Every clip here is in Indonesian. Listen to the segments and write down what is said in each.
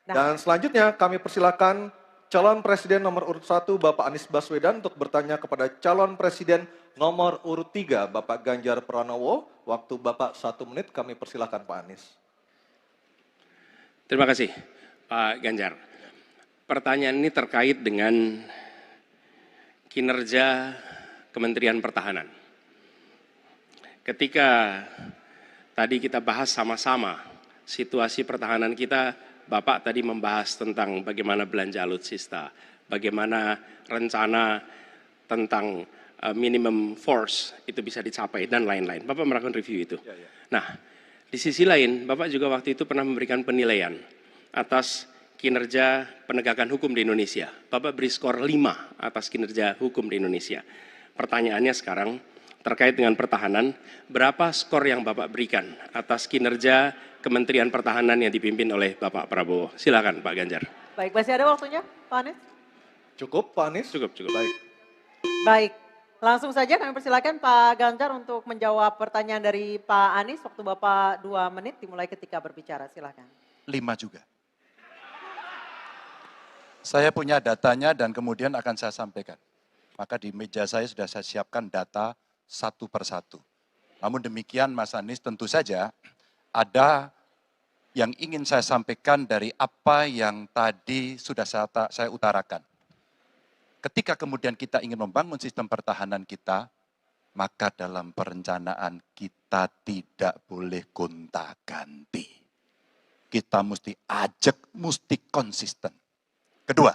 Dan selanjutnya kami persilakan calon presiden nomor urut 1 Bapak Anies Baswedan untuk bertanya kepada calon presiden nomor urut 3 Bapak Ganjar Pranowo. Waktu Bapak 1 menit, kami persilakan Pak Anies. Terima kasih Pak Ganjar. Pertanyaan ini terkait dengan kinerja Kementerian Pertahanan. Ketika tadi kita bahas sama-sama situasi pertahanan kita, Bapak tadi membahas tentang bagaimana belanja alutsista, bagaimana rencana tentang minimum force itu bisa dicapai dan lain-lain. Bapak melakukan review itu. Nah, di sisi lain, Bapak juga waktu itu pernah memberikan penilaian atas kinerja penegakan hukum di Indonesia. Bapak beri skor 5 atas kinerja hukum di Indonesia. Pertanyaannya sekarang, terkait dengan pertahanan, berapa skor yang Bapak berikan atas kinerja Kementerian Pertahanan yang dipimpin oleh Bapak Prabowo? Silakan Pak Ganjar. Baik, masih ada waktunya Pak Anies? Cukup Pak Anies? Cukup. Baik. Baik, langsung saja kami persilakan Pak Ganjar untuk menjawab pertanyaan dari Pak Anies. Waktu Bapak 2 menit dimulai ketika berbicara, silakan. 5 juga. Saya punya datanya dan kemudian akan saya sampaikan. Maka di meja saya sudah saya siapkan data satu persatu. Namun demikian Mas Anies, tentu saja ada yang ingin saya sampaikan dari apa yang tadi sudah saya utarakan. Ketika kemudian kita ingin membangun sistem pertahanan kita, maka dalam perencanaan kita tidak boleh gonta-ganti. Kita mesti ajak, mesti konsisten. Kedua,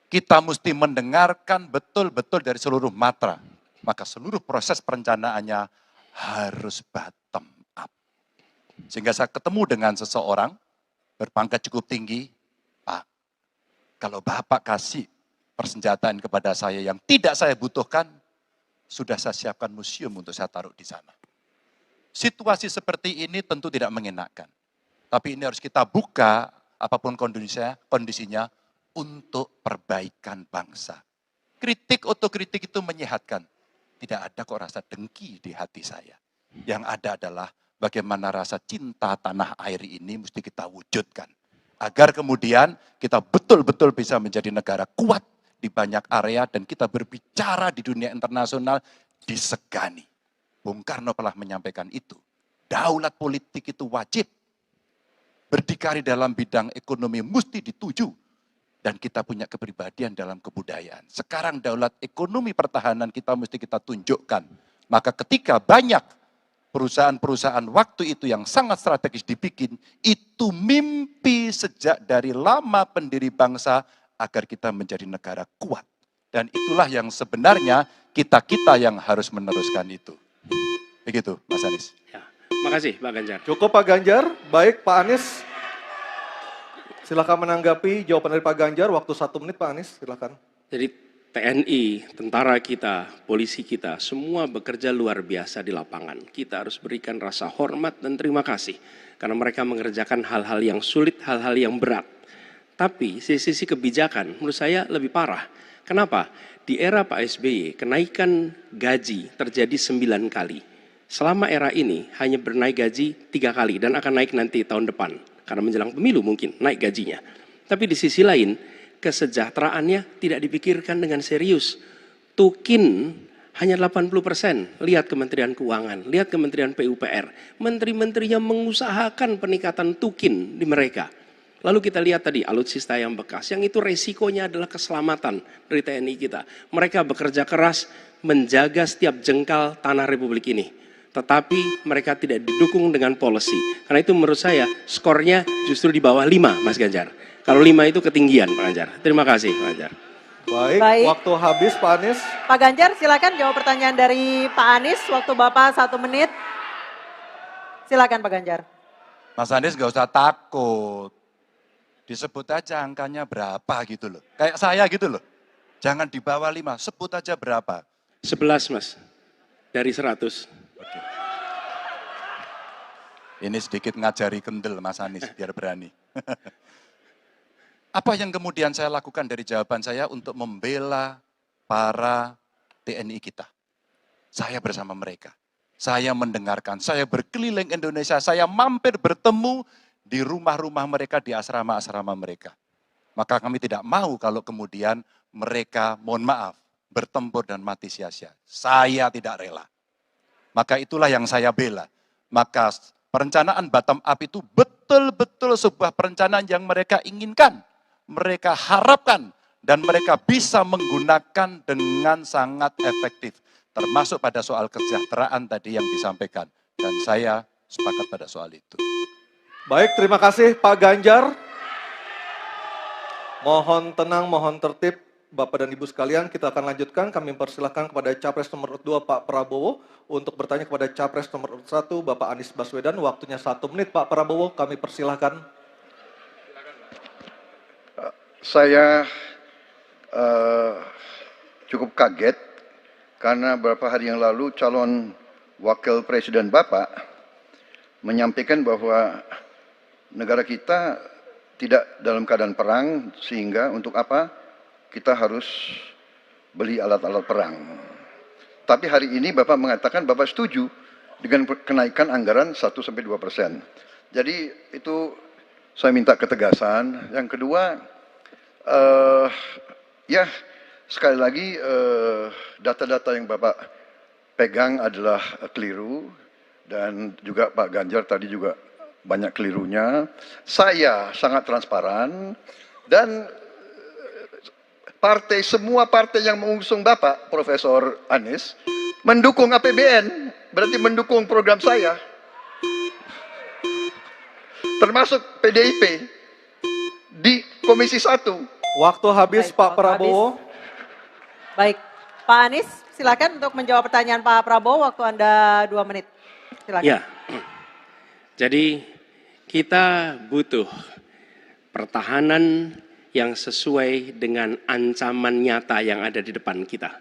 kita mesti mendengarkan betul-betul dari seluruh matra. Maka seluruh proses perencanaannya harus bottom up. Sehingga saya ketemu dengan seseorang berpangkat cukup tinggi, Pak, kalau Bapak kasih persenjataan kepada saya yang tidak saya butuhkan, sudah saya siapkan museum untuk saya taruh di sana. Situasi seperti ini tentu tidak mengenakan. Tapi ini harus kita buka, apapun kondisinya, untuk perbaikan bangsa. Kritik, otokritik itu menyehatkan. Tidak ada kok rasa dengki di hati saya. Yang ada adalah bagaimana rasa cinta tanah air ini mesti kita wujudkan. Agar kemudian kita betul-betul bisa menjadi negara kuat di banyak area dan kita berbicara di dunia internasional disegani. Bung Karno pernah menyampaikan itu. Daulat politik itu wajib. Berdikari dalam bidang ekonomi mesti dituju. Dan kita punya kepribadian dalam kebudayaan. Sekarang daulat ekonomi pertahanan kita mesti kita tunjukkan. Maka ketika banyak perusahaan-perusahaan waktu itu yang sangat strategis dibikin, itu mimpi sejak dari lama pendiri bangsa agar kita menjadi negara kuat. Dan itulah yang sebenarnya kita-kita yang harus meneruskan itu. Begitu Mas Anies. Ya, makasih Pak Ganjar. Cukup Pak Ganjar. Baik Pak Anies. Silakan menanggapi jawaban dari Pak Ganjar, waktu 1 menit Pak Anies, silakan. Jadi TNI, tentara kita, polisi kita, semua bekerja luar biasa di lapangan. Kita harus berikan rasa hormat dan terima kasih. Karena mereka mengerjakan hal-hal yang sulit, hal-hal yang berat. Tapi sisi kebijakan menurut saya lebih parah. Kenapa? Di era Pak SBY, kenaikan gaji terjadi 9 kali. Selama era ini hanya bernaik gaji 3 kali dan akan naik nanti tahun depan. Karena menjelang pemilu mungkin naik gajinya. Tapi di sisi lain, kesejahteraannya tidak dipikirkan dengan serius. Tukin hanya 80%. Lihat Kementerian Keuangan, lihat Kementerian PUPR. Menteri-menterinya mengusahakan peningkatan tukin di mereka. Lalu kita lihat tadi alutsista yang bekas, yang itu resikonya adalah keselamatan dari TNI kita. Mereka bekerja keras menjaga setiap jengkal tanah Republik ini. Tetapi mereka tidak didukung dengan policy. Karena itu menurut saya skornya justru di bawah 5 Mas Ganjar. Kalau 5 itu ketinggian Pak Ganjar. Terima kasih Pak Ganjar. Baik, waktu habis Pak Anies. Pak Ganjar silakan jawab pertanyaan dari Pak Anies. Waktu Bapak 1 menit. Silakan Pak Ganjar. Mas Anies gak usah takut. Disebut aja angkanya berapa gitu loh. Kayak saya gitu loh. Jangan di bawah 5, sebut aja berapa. 11 Mas, dari 100. Oke. Ini sedikit ngajari kendel Mas Anies biar berani. Apa yang kemudian saya lakukan dari jawaban saya untuk membela para TNI kita? Saya bersama mereka. Saya mendengarkan, saya berkeliling Indonesia, saya mampir bertemu di rumah-rumah mereka, di asrama-asrama mereka. Maka kami tidak mau kalau kemudian mereka, mohon maaf, bertempur dan mati sia-sia. Saya tidak rela. Maka itulah yang saya bela. Maka perencanaan bottom up itu betul-betul sebuah perencanaan yang mereka inginkan, mereka harapkan, dan mereka bisa menggunakan dengan sangat efektif. Termasuk pada soal kesejahteraan tadi yang disampaikan. Dan saya sepakat pada soal itu. Baik, terima kasih Pak Ganjar. Mohon tenang, mohon tertib Bapak dan Ibu sekalian. Kita akan lanjutkan. Kami persilahkan kepada Capres nomor 2 Pak Prabowo untuk bertanya kepada Capres nomor 1 Bapak Anies Baswedan. Waktunya 1 menit Pak Prabowo, kami persilahkan. Saya cukup kaget karena beberapa hari yang lalu calon wakil presiden Bapak menyampaikan bahwa negara kita tidak dalam keadaan perang, sehingga untuk apa kita harus beli alat-alat perang. Tapi hari ini Bapak mengatakan Bapak setuju dengan kenaikan anggaran 1-2%. Jadi itu saya minta ketegasan. Yang kedua, ya sekali lagi data-data yang Bapak pegang adalah keliru, dan juga Pak Ganjar tadi juga banyak kelirunya. Saya sangat transparan, dan semua partai yang mengusung Bapak, Profesor Anies, mendukung APBN, berarti mendukung program saya. Termasuk PDIP di Komisi 1. Waktu habis Baik, Pak waktu Prabowo. habis. Baik, Pak Anies silakan untuk menjawab pertanyaan Pak Prabowo, waktu Anda 2 menit. Silakan. Ya, jadi kita butuh pertahanan yang sesuai dengan ancaman nyata yang ada di depan kita.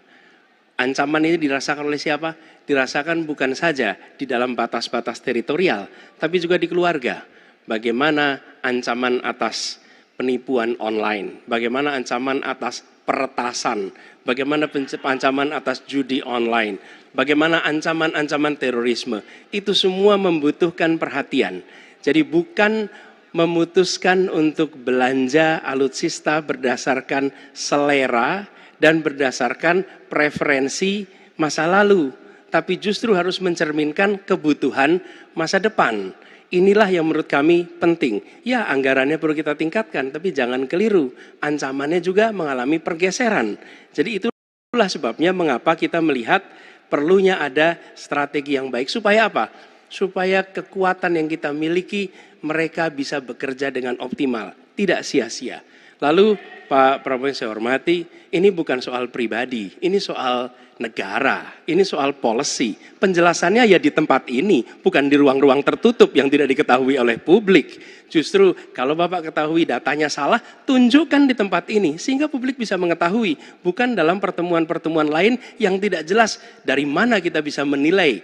Ancaman ini dirasakan oleh siapa? Dirasakan bukan saja di dalam batas-batas teritorial, tapi juga di keluarga. Bagaimana ancaman atas penipuan online, bagaimana ancaman atas peretasan, bagaimana ancaman atas judi online, bagaimana ancaman-ancaman terorisme. Itu semua membutuhkan perhatian. Jadi bukan memutuskan untuk belanja alutsista berdasarkan selera dan berdasarkan preferensi masa lalu, tapi justru harus mencerminkan kebutuhan masa depan. Inilah yang menurut kami penting. Ya, anggarannya perlu kita tingkatkan, tapi jangan keliru. Ancamannya juga mengalami pergeseran. Jadi itulah sebabnya mengapa kita melihat perlunya ada strategi yang baik. Supaya apa? Supaya kekuatan yang kita miliki mereka bisa bekerja dengan optimal, tidak sia-sia. Lalu Pak Prabowo yang saya hormati, ini bukan soal pribadi, ini soal negara, ini soal policy. Penjelasannya ya di tempat ini, bukan di ruang-ruang tertutup yang tidak diketahui oleh publik. Justru kalau Bapak ketahui datanya salah, tunjukkan di tempat ini sehingga publik bisa mengetahui, bukan dalam pertemuan-pertemuan lain yang tidak jelas dari mana kita bisa menilai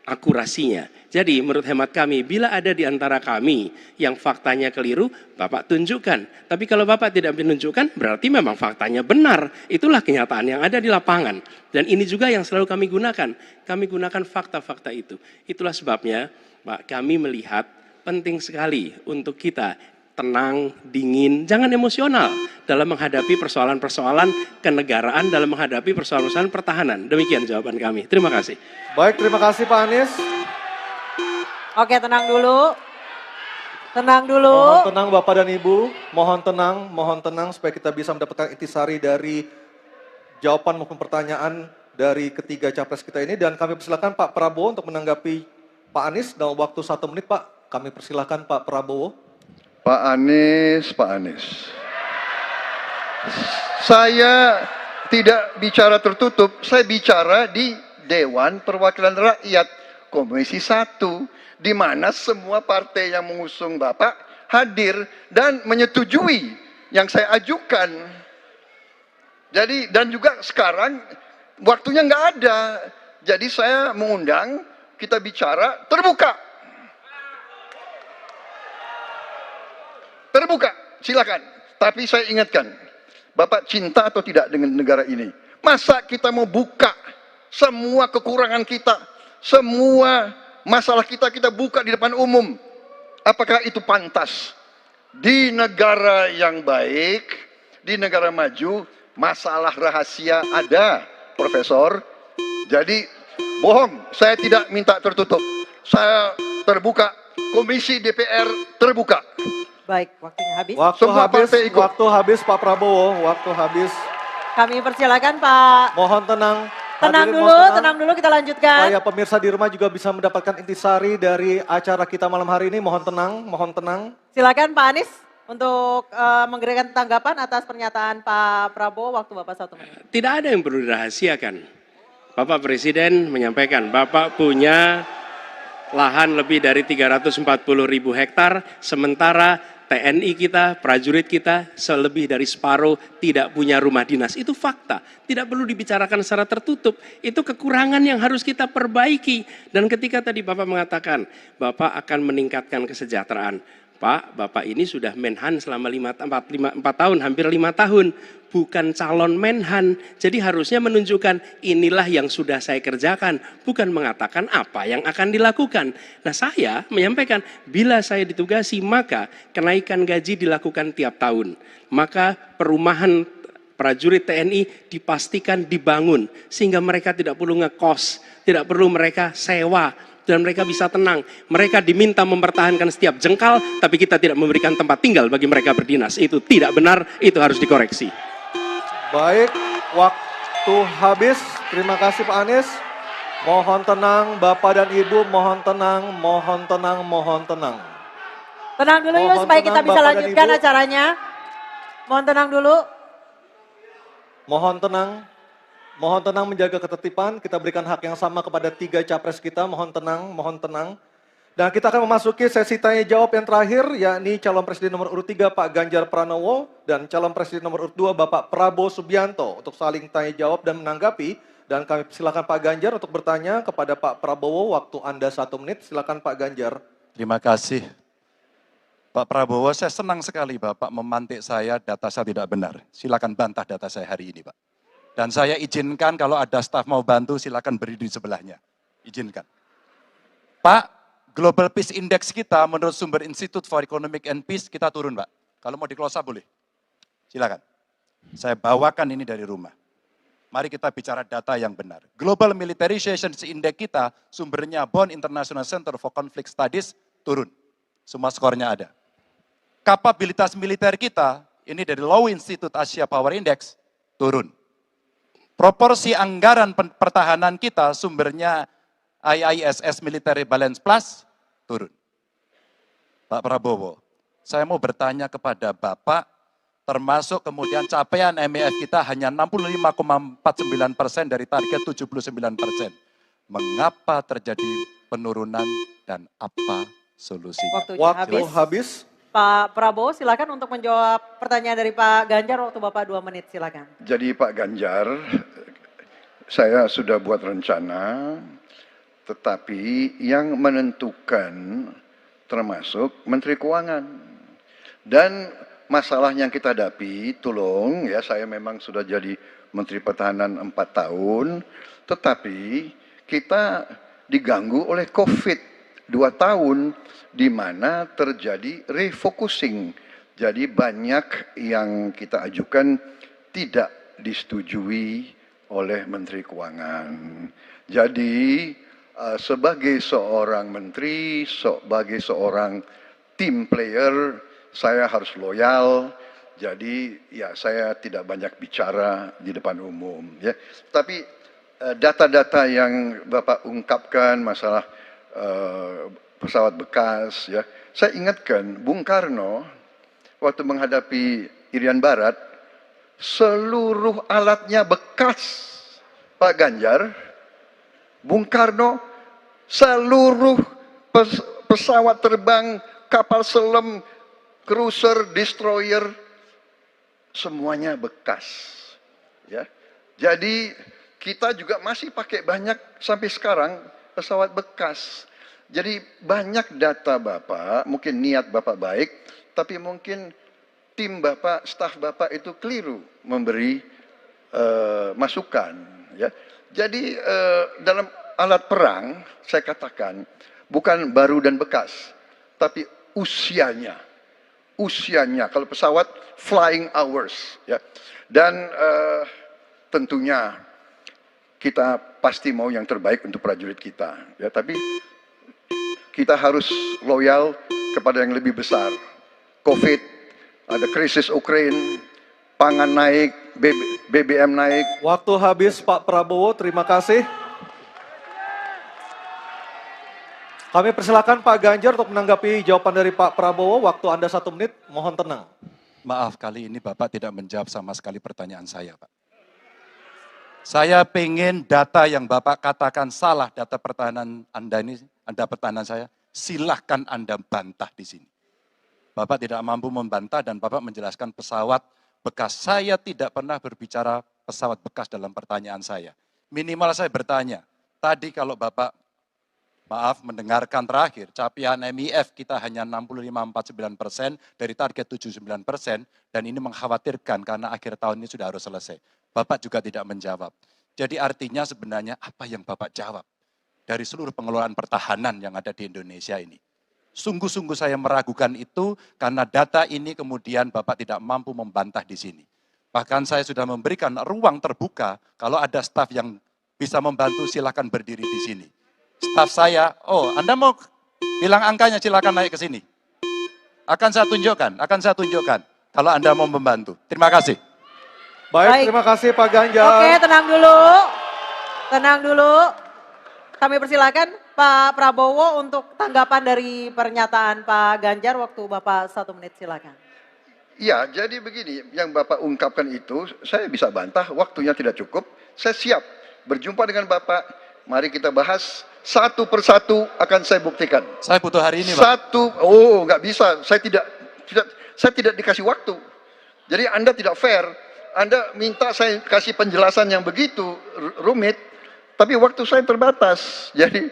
akurasinya. Jadi menurut hemat kami, bila ada di antara kami yang faktanya keliru, Bapak tunjukkan. Tapi kalau Bapak tidak menunjukkan, berarti memang faktanya benar. Itulah kenyataan yang ada di lapangan. Dan ini juga yang selalu kami gunakan. Kami gunakan fakta-fakta itu. Itulah sebabnya, Pak, kami melihat penting sekali untuk kita tenang, dingin, jangan emosional dalam menghadapi persoalan-persoalan kenegaraan, dalam menghadapi persoalan-persoalan pertahanan. Demikian jawaban kami. Terima kasih. Baik, terima kasih Pak Anies. Oke, tenang dulu. Tenang dulu. Mohon tenang Bapak dan Ibu, mohon tenang supaya kita bisa mendapatkan intisari dari jawaban maupun pertanyaan dari ketiga capres kita ini. Dan kami persilakan Pak Prabowo untuk menanggapi Pak Anies dalam waktu 1 menit Pak. Kami persilakan Pak Prabowo. Pak Anies. Saya tidak bicara tertutup, saya bicara di Dewan Perwakilan Rakyat, Komisi 1, di mana semua partai yang mengusung Bapak hadir dan menyetujui yang saya ajukan. Jadi, dan juga sekarang waktunya nggak ada, jadi saya mengundang kita bicara terbuka. Terbuka, silakan. Tapi saya ingatkan, Bapak cinta atau tidak dengan negara ini? Masa kita mau buka semua kekurangan kita, semua masalah kita buka di depan umum? apakah itu pantas? Di negara yang baik, di negara maju, masalah rahasia ada, Profesor. Jadi bohong, saya tidak minta tertutup. Saya terbuka, Komisi DPR terbuka. Baik, waktunya habis. Semua partai ikut. Waktu habis Pak Prabowo, waktu habis. Kami persilakan Pak. Mohon tenang. Tenang Hadirin, dulu, mohon tenang dulu, kita lanjutkan. Supaya pemirsa di rumah juga bisa mendapatkan intisari dari acara kita malam hari ini. Mohon tenang, mohon tenang. Silakan Pak Anies untuk memberikan tanggapan atas pernyataan Pak Prabowo. Waktu Bapak 1 menit. Tidak ada yang perlu dirahasiakan. Bapak Presiden menyampaikan, Bapak punya lahan lebih dari 340.000 hektar, sementara TNI kita, prajurit kita, selebih dari separuh tidak punya rumah dinas. Itu fakta, tidak perlu dibicarakan secara tertutup. Itu kekurangan yang harus kita perbaiki. Dan ketika tadi Bapak mengatakan, Bapak akan meningkatkan kesejahteraan. Pak, Bapak ini sudah Menhan selama 4 tahun, hampir 5 tahun. Bukan calon Menhan. Jadi harusnya menunjukkan inilah yang sudah saya kerjakan. Bukan mengatakan apa yang akan dilakukan. Nah saya menyampaikan, bila saya ditugasi maka kenaikan gaji dilakukan tiap tahun. Maka perumahan prajurit TNI dipastikan dibangun. Sehingga mereka tidak perlu ngekos, tidak perlu mereka sewa. Dan mereka bisa tenang. Mereka diminta mempertahankan setiap jengkal, tapi kita tidak memberikan tempat tinggal bagi mereka berdinas. Itu tidak benar, itu harus dikoreksi. Baik, waktu habis. Terima kasih Pak Anies. Mohon tenang Bapak dan Ibu, mohon tenang, mohon tenang, mohon tenang. Tenang dulu yuk Mohon supaya kita tenang, bisa Bapak dan lanjutkan Ibu. acaranya. Mohon tenang dulu. Mohon tenang. Mohon tenang menjaga ketertiban, kita berikan hak yang sama kepada 3 capres kita, mohon tenang, mohon tenang. Dan kita akan memasuki sesi tanya jawab yang terakhir, yakni calon presiden nomor urut 3 Pak Ganjar Pranowo dan calon presiden nomor urut 2 Bapak Prabowo Subianto untuk saling tanya jawab dan menanggapi. Dan kami silakan Pak Ganjar untuk bertanya kepada Pak Prabowo, waktu Anda 1 menit, silakan Pak Ganjar. Terima kasih. Pak Prabowo, saya senang sekali Bapak memantik saya, data saya tidak benar. Silakan bantah data saya hari ini Pak. Dan saya izinkan kalau ada staf mau bantu, silakan berdiri di sebelahnya. Izinkan. Pak, Global Peace Index kita menurut sumber Institute for Economic and Peace kita turun Pak. Kalau mau di close up boleh. Silakan. Saya bawakan ini dari rumah. Mari kita bicara data yang benar. Global Militarization Index kita sumbernya Bonn International Center for Conflict Studies turun. Semua skornya ada. Kapabilitas militer kita, ini dari Law Institute Asia Power Index, turun. Proporsi anggaran pertahanan kita sumbernya IISS Military Balance Plus turun. Pak Prabowo, saya mau bertanya kepada Bapak, termasuk kemudian capaian MEF kita hanya 65,49% dari target 79%. Mengapa terjadi penurunan dan apa solusinya? Waktu habis. Pak Prabowo silakan untuk menjawab pertanyaan dari Pak Ganjar, waktu Bapak 2 menit silakan. Jadi Pak Ganjar, saya sudah buat rencana, tetapi yang menentukan termasuk Menteri Keuangan. Dan masalah yang kita hadapi, tolong ya, saya memang sudah jadi Menteri Pertahanan 4 tahun, tetapi kita diganggu oleh COVID 2 tahun, di mana terjadi refocusing. Jadi banyak yang kita ajukan tidak disetujui oleh Menteri Keuangan. Jadi sebagai seorang menteri, sebagai seorang team player, saya harus loyal. Jadi ya saya tidak banyak bicara di depan umum. Ya. Tapi data-data yang Bapak ungkapkan masalah pesawat bekas, ya. Saya ingatkan Bung Karno waktu menghadapi Irian Barat, seluruh alatnya bekas. Pak Ganjar, Bung Karno, seluruh pesawat terbang, kapal selam, cruiser, destroyer, semuanya bekas. Ya. Jadi kita juga masih pakai banyak sampai sekarang pesawat bekas. Jadi banyak data Bapak, mungkin niat Bapak baik, tapi mungkin tim Bapak, staf Bapak itu keliru memberi masukan. Ya. Jadi dalam alat perang, saya katakan, bukan baru dan bekas, tapi usianya. Usianya, kalau pesawat flying hours, ya. Dan tentunya kita pasti mau yang terbaik untuk prajurit kita, ya. Tapi kita harus loyal kepada yang lebih besar. COVID, ada krisis Ukraine, pangan naik, BBM naik. Waktu habis Pak Prabowo, terima kasih. Kami persilakan Pak Ganjar untuk menanggapi jawaban dari Pak Prabowo. Waktu Anda 1 menit, mohon tenang. Maaf, kali ini Bapak tidak menjawab sama sekali pertanyaan saya, Pak. Saya pengen data yang Bapak katakan salah, data pertahanan Anda ini, Anda pertahanan saya, silahkan Anda bantah di sini. Bapak tidak mampu membantah dan Bapak menjelaskan pesawat bekas. Saya tidak pernah berbicara pesawat bekas dalam pertanyaan saya. Minimal saya bertanya, tadi kalau Bapak, maaf, mendengarkan terakhir, capaian MIF kita hanya 65,49% dari target 79%, dan ini mengkhawatirkan karena akhir tahun ini sudah harus selesai. Bapak juga tidak menjawab. Jadi artinya sebenarnya apa yang Bapak jawab dari seluruh pengelolaan pertahanan yang ada di Indonesia ini? Sungguh-sungguh saya meragukan itu karena data ini kemudian Bapak tidak mampu membantah di sini. Bahkan saya sudah memberikan ruang terbuka, kalau ada staf yang bisa membantu silakan berdiri di sini. Staf saya, oh Anda mau bilang angkanya silakan naik ke sini. Akan saya tunjukkan kalau Anda mau membantu. Terima kasih. Baik, terima kasih Pak Ganjar. Oke, tenang dulu. Tenang dulu. Kami persilakan Pak Prabowo untuk tanggapan dari pernyataan Pak Ganjar. Waktu Bapak 1 menit, silakan. Ya, jadi begini, yang Bapak ungkapkan itu, saya bisa bantah, waktunya tidak cukup. Saya siap berjumpa dengan Bapak, mari kita bahas satu persatu akan saya buktikan. Saya butuh hari ini, Pak. Nggak bisa, saya tidak dikasih waktu. Jadi Anda tidak fair, Anda minta saya kasih penjelasan yang begitu rumit, tapi waktu saya terbatas. Jadi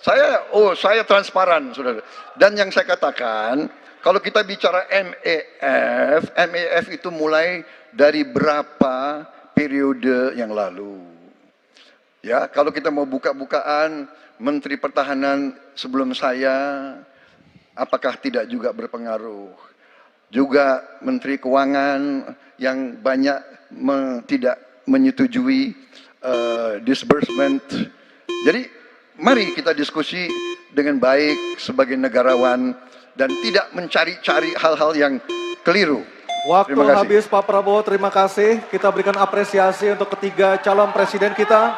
saya transparan, saudara. Dan yang saya katakan, kalau kita bicara MEF itu mulai dari berapa periode yang lalu. Ya, kalau kita mau buka-bukaan, Menteri Pertahanan sebelum saya, apakah tidak juga berpengaruh? Juga Menteri Keuangan yang banyak tidak menyetujui disbursement. Jadi mari kita diskusi dengan baik sebagai negarawan dan tidak mencari-cari hal-hal yang keliru. Waktu habis Pak Prabowo, terima kasih. Kita berikan apresiasi untuk ketiga calon presiden kita.